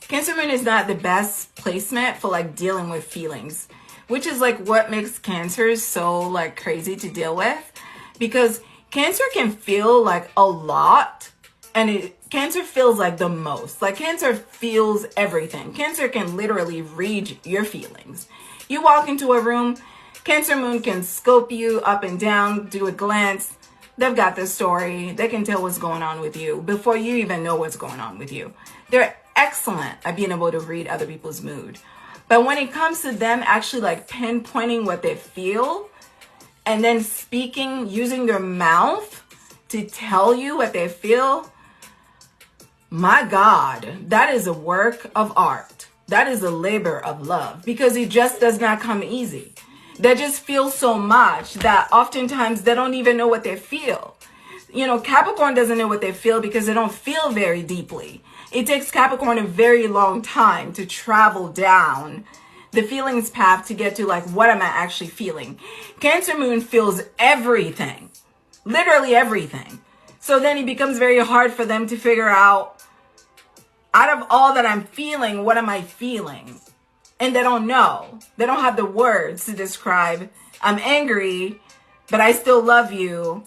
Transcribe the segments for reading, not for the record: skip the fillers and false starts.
Cancer moon is not the best placement for like dealing with feelings, which is like what makes Cancer so like crazy to deal with, because Cancer can feel like a lot, and Cancer feels like the most. Like Cancer feels everything. Cancer can literally read your feelings. You walk into a room, Cancer moon can scope you up and down, do a glance. They've got the story. They can tell what's going on with you before you even know what's going on with you. They're excellent at being able to read other people's mood. But when it comes to them actually like pinpointing what they feel and then speaking, using their mouth to tell you what they feel, my God, that is a work of art. That is a labor of love, because it just does not come easy. They just feel so much that oftentimes they don't even know what they feel. You know, Capricorn doesn't know what they feel because they don't feel very deeply. It takes Capricorn a very long time to travel down the feelings path to get to like, what am I actually feeling? Cancer moon feels everything, literally everything. So then it becomes very hard for them to figure out of all that I'm feeling, what am I feeling? And they don't know. They don't have the words to describe, I'm angry, but I still love you.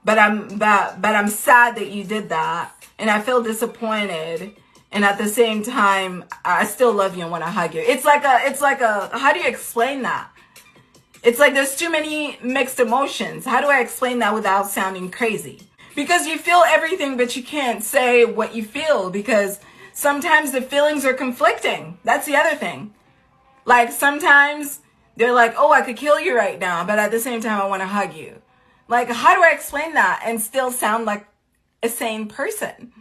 But I'm sad that you did that. And I feel disappointed. And at the same time, I still love you and want to hug you. It's like a, how do you explain that? It's like there's too many mixed emotions. How do I explain that without sounding crazy? Because you feel everything, but you can't say what you feel because sometimes the feelings are conflicting. That's the other thing. Like sometimes they're like, oh, I could kill you right now, but at the same time, I want to hug you. Like, how do I explain that and still sound like a sane person?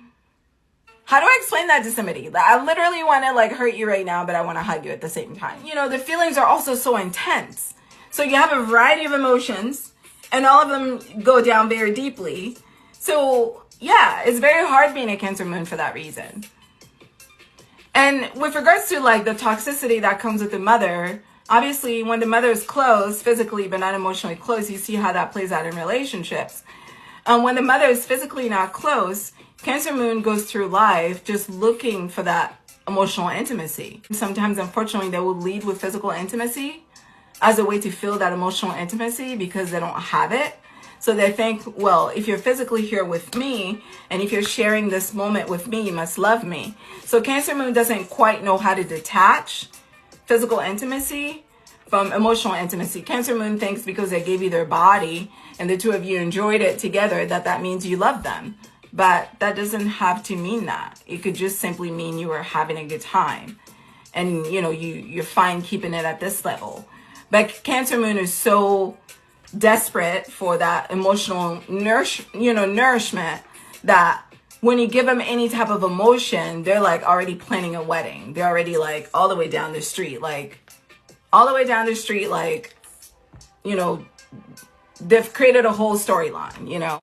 How do I explain that to somebody? I literally want to like hurt you right now, but I want to hug you at the same time. You know, the feelings are also so intense. So you have a variety of emotions and all of them go down very deeply. So yeah, it's very hard being a Cancer moon for that reason. And with regards to like the toxicity that comes with the mother, obviously when the mother is close physically but not emotionally close, you see how that plays out in relationships. When the mother is physically not close, Cancer moon goes through life just looking for that emotional intimacy. Sometimes, unfortunately, they will lead with physical intimacy as a way to feel that emotional intimacy because they don't have it. So they think, well, if you're physically here with me and if you're sharing this moment with me, you must love me. So Cancer moon doesn't quite know how to detach physical intimacy from emotional intimacy. Cancer moon thinks because they gave you their body and the two of you enjoyed it together, that means you love them. But that doesn't have to mean that. It could just simply mean you were having a good time. And, you know, you're fine keeping it at this level. But Cancer moon is so desperate for that emotional nourishment that when you give them any type of emotion, they're like already planning a wedding. They're already like all the way down the street, like, you know, they've created a whole storyline, you know.